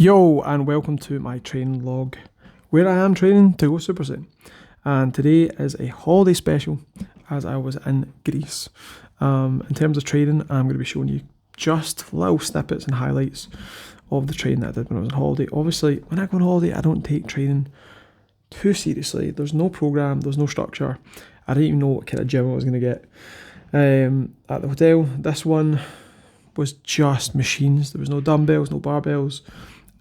Yo, and welcome to my training log, where I am training to go Super Saiyan. And today is a holiday special, as I was in Greece. In terms of training, I'm going to be showing you just little snippets and highlights of the training that I did when I was on holiday. Obviously, when I go on holiday, I don't take training too seriously. There's no program, there's no structure. I didn't even know what kind of gym I was going to get. At the hotel, this one was just machines. There was no dumbbells, no barbells.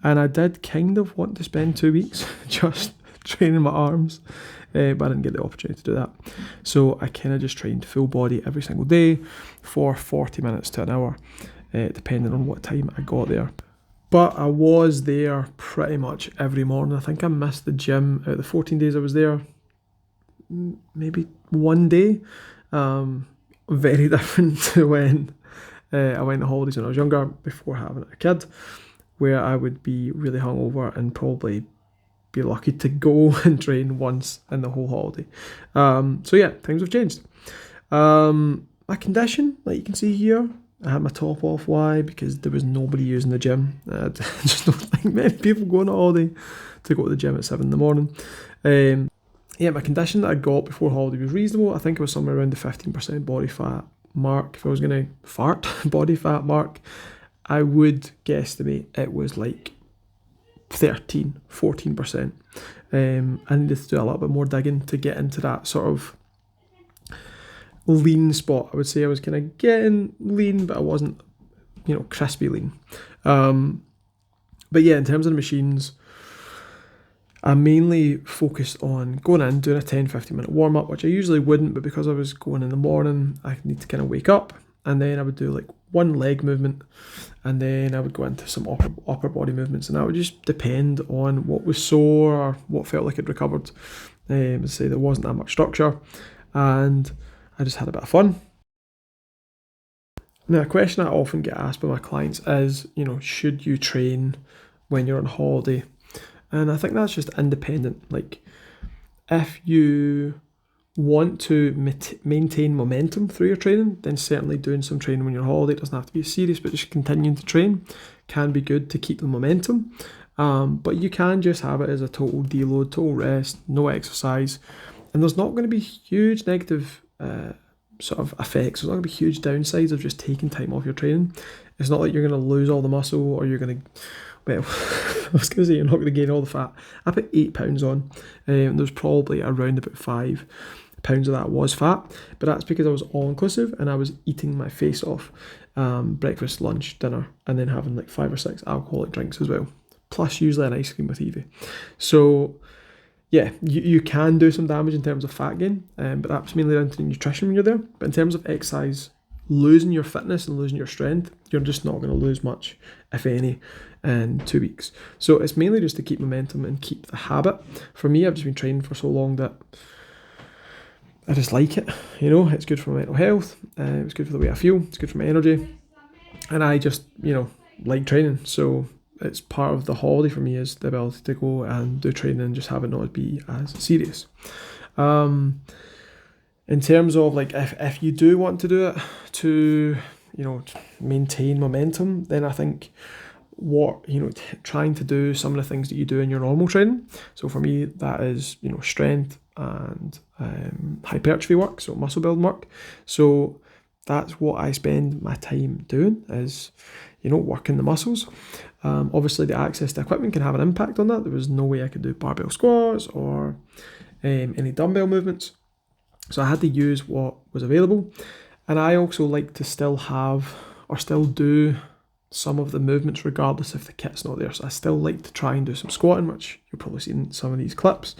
And I did kind of want to spend 2 weeks just training my arms, but I didn't get the opportunity to do that. So I kind of just trained full body every single day for 40 minutes to an hour, depending on what time I got there. But I was there pretty much every morning. I think I missed the gym out of the 14 days I was there, maybe one day. Very different to when I went on holidays when I was younger, before having a kid, where I would be really hungover and probably be lucky to go and train once in the whole holiday. So yeah, things have changed. My condition, like you can see here, I had my top off. Why? Because there was nobody using the gym. I just don't think many people go on a holiday to go to the gym at 7 in the morning. Yeah, my condition that I got before holiday was reasonable. I think it was somewhere around the 15% body fat mark. If I was going to fart body fat mark, I would guesstimate it was like 14%. I needed to do a little bit more digging to get into that sort of lean spot. I would say I was kind of getting lean, but I wasn't, crispy lean. But yeah, in terms of the machines, I mainly focused on going in, doing a 10-15 minute warm up, which I usually wouldn't, but because I was going in the morning, I need to kind of wake up, and then I would do like one leg movement, and then I would go into some upper body movements, and that would just depend on what was sore or what felt like it recovered. I'd say there wasn't that much structure, and I just had a bit of fun. Now, a question I often get asked by my clients is, should you train when you're on holiday? And I think that's just independent. Like, if you want to maintain momentum through your training, then certainly doing some training when you're on holiday, it doesn't have to be serious, but just continuing to train can be good to keep the momentum. But you can just have it as a total deload, total rest, no exercise, and there's not going to be huge negative sort of effects. There's not going to be huge downsides of just taking time off your training. It's not like you're going to lose all the muscle, or you're going to, well, I was going to say you're not going to gain all the fat. I put 8 pounds on. There's probably around about 5 pounds of that was fat, but that's because I was all inclusive and I was eating my face off, breakfast, lunch, dinner, and then having like 5 or 6 alcoholic drinks as well, plus usually an ice cream with Evie. So yeah, you can do some damage in terms of fat gain, but that's mainly down to the nutrition when you're there. But in terms of exercise, losing your fitness and losing your strength, you're just not going to lose much, if any, in 2 weeks. So it's mainly just to keep momentum and keep the habit. For me, I've just been training for so long that I just like it. It's good for my mental health, it's good for the way I feel, it's good for my energy, and I just, like training. So it's part of the holiday for me, is the ability to go and do training and just have it not be as serious. In terms of like, if you do want to do it to, maintain momentum, then I think trying to do some of the things that you do in your normal training. So for me, that is, strength and hypertrophy work, so muscle building work. So that's what I spend my time doing, is, working the muscles. Obviously the access to equipment can have an impact on that. There was no way I could do barbell squats or any dumbbell movements. So I had to use what was available. And I also like to still do some of the movements regardless if the kit's not there. So I still like to try and do some squatting, which you'll probably see in some of these clips,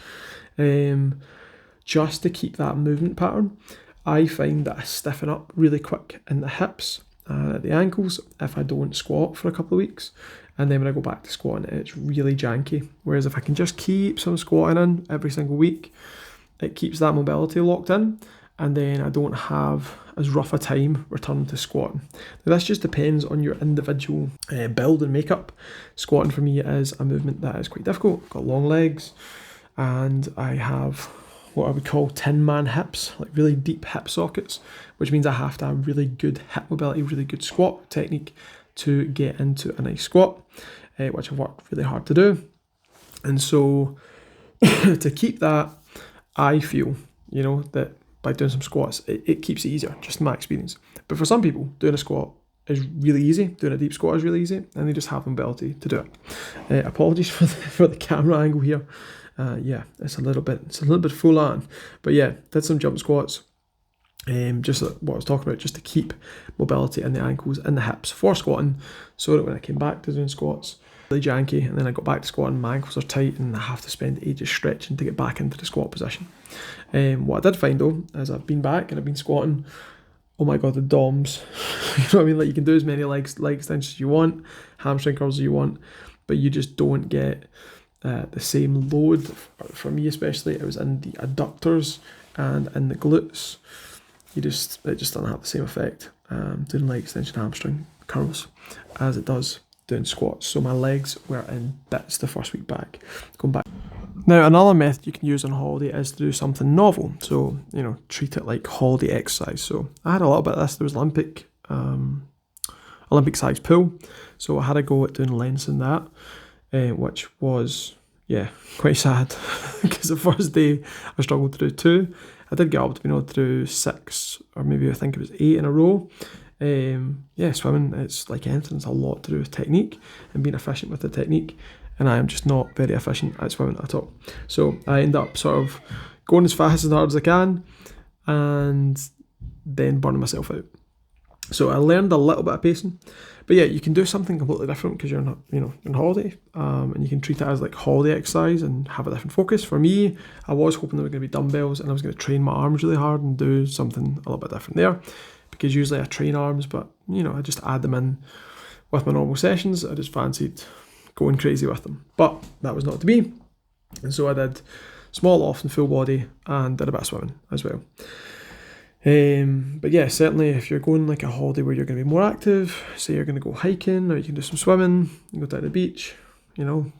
just to keep that movement pattern. I find that I stiffen up really quick in the hips and at the ankles if I don't squat for a couple of weeks. And then when I go back to squatting, it's really janky. Whereas if I can just keep some squatting in every single week, it keeps that mobility locked in, and then I don't have as rough a time returning to squatting. Now, this just depends on your individual build and makeup. Squatting for me is a movement that is quite difficult. I've got long legs, and I have what I would call tin man hips, like really deep hip sockets, which means I have to have really good hip mobility, really good squat technique to get into a nice squat. which I've worked really hard to do. And so to keep that, I feel, that by doing some squats, it keeps it easier, just in my experience. But for some people, doing a squat is really easy. Doing a deep squat is really easy, and they just have the ability to do it. Apologies for the camera angle here. Yeah, it's a little bit full on. But yeah, did some jump squats. Just what I was talking about, just to keep mobility in the ankles and the hips for squatting, so that when I came back to doing squats, really janky, and then I got back to squatting, my ankles are tight and I have to spend ages stretching to get back into the squat position. What I did find though, is I've been back and I've been squatting, oh my god, the DOMs, you know what I mean, like you can do as many leg extensions as you want, hamstring curls as you want, but you just don't get the same load. For me especially, it was in the adductors and in the glutes. It just doesn't have the same effect doing leg extension hamstring curls as it does doing squats. So my legs were in bits the first week back. Going back. Now, another method you can use on holiday is to do something novel. So, treat it like holiday exercise. So I had a little bit of this. There was Olympic size pool. So I had a go at doing lengths in that, which was, quite sad because the first day I struggled to do 2. I did get up to being able to do 6, or maybe I think it was 8 in a row. Swimming, it's like anything, it's a lot to do with technique and being efficient with the technique, and I am just not very efficient at swimming at all. So I end up sort of going as fast and hard as I can and then burning myself out. So I learned a little bit of pacing, but yeah, you can do something completely different because you're not, on holiday, and you can treat it as like holiday exercise and have a different focus. For me, I was hoping there were going to be dumbbells and I was going to train my arms really hard and do something a little bit different there, because usually I train arms, but I just add them in with my normal sessions. I just fancied going crazy with them, but that was not to be, and so I did small off and full body and did a bit of swimming as well. But yeah, certainly if you're going like a holiday where you're going to be more active, say you're going to go hiking, or you can do some swimming, you go down the beach, you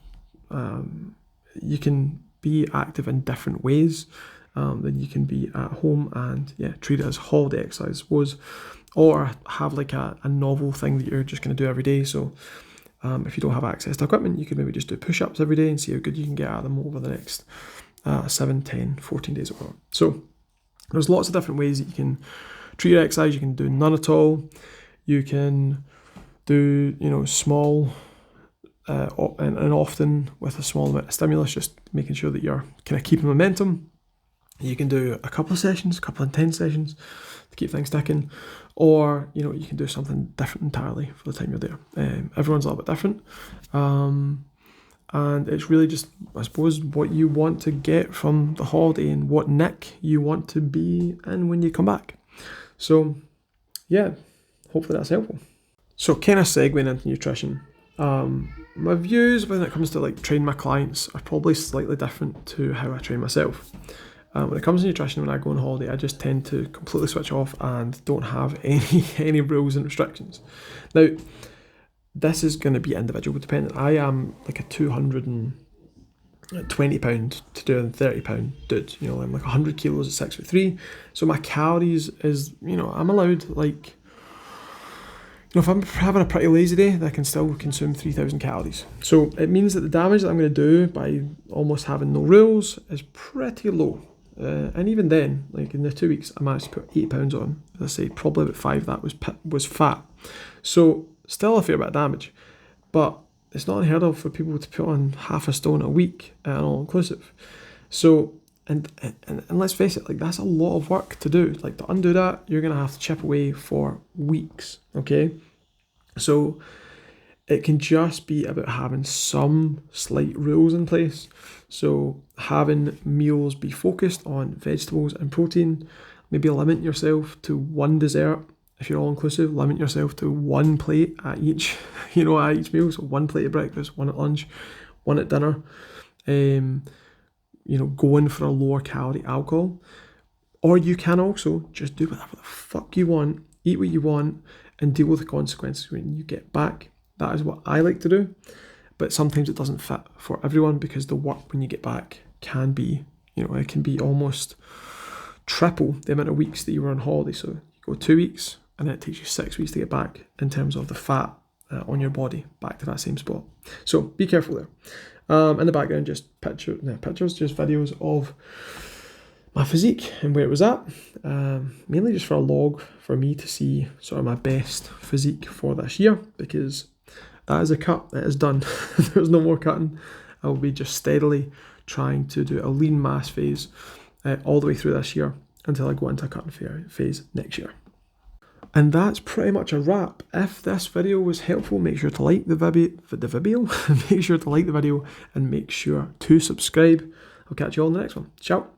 can be active in different ways than you can be at home, and treat it as holiday exercise, I suppose, or have like a novel thing that you're just going to do every day. So if you don't have access to equipment, you could maybe just do push-ups every day and see how good you can get at them over the next 7, 10, 14 days or whatever. So there's lots of different ways that you can treat your exercise. You can do none at all. You can do, small and often with a small amount of stimulus, just making sure that you're kind of keeping momentum. You can do a couple of sessions, a couple of intense sessions to keep things ticking, or, you can do something different entirely for the time you're there. Everyone's a little bit different. And it's really just, I suppose, what you want to get from the holiday and what nick you want to be in when you come back. So, yeah, hopefully that's helpful. So, kind of segueing into nutrition. My views when it comes to like training my clients are probably slightly different to how I train myself. When it comes to nutrition, when I go on holiday, I just tend to completely switch off and don't have any rules and restrictions. Now, this is going to be individual dependent. I am like a 220 pound to 230 pound dude. I'm like 100 kilos at 6'3". So my calories is, I'm allowed like, if I'm having a pretty lazy day, I can still consume 3,000 calories. So it means that the damage that I'm going to do by almost having no rules is pretty low. And even then, like in the 2 weeks, I managed to put 8 pounds on. As I say, probably about 5 that was fat. So still a fair bit of damage, but it's not unheard of for people to put on half a stone a week at an all-inclusive. So, and let's face it, like that's a lot of work to do. Like to undo that, you're going to have to chip away for weeks, okay? So it can just be about having some slight rules in place. So having meals be focused on vegetables and protein, maybe limit yourself to one dessert. If you're all inclusive, limit yourself to one plate at each, at each meal. So 1 plate at breakfast, 1 at lunch, 1 at dinner. Going for a lower calorie alcohol. Or you can also just do whatever the fuck you want, eat what you want, and deal with the consequences when you get back. That is what I like to do. But sometimes it doesn't fit for everyone because the work when you get back can be, it can be almost triple the amount of weeks that you were on holiday. So you go 2 weeks, and then it takes you 6 weeks to get back in terms of the fat on your body back to that same spot. So be careful there. In the background, just pictures, just videos of my physique and where it was at, mainly just for a log for me to see sort of my best physique for this year, because that is a cut, it is done. There's no more cutting. I will be just steadily trying to do a lean mass phase all the way through this year until I go into a cutting phase next year. And that's pretty much a wrap. If this video was helpful, make sure to like the video, make sure to like the video and make sure to subscribe. I'll catch you all in the next one. Ciao.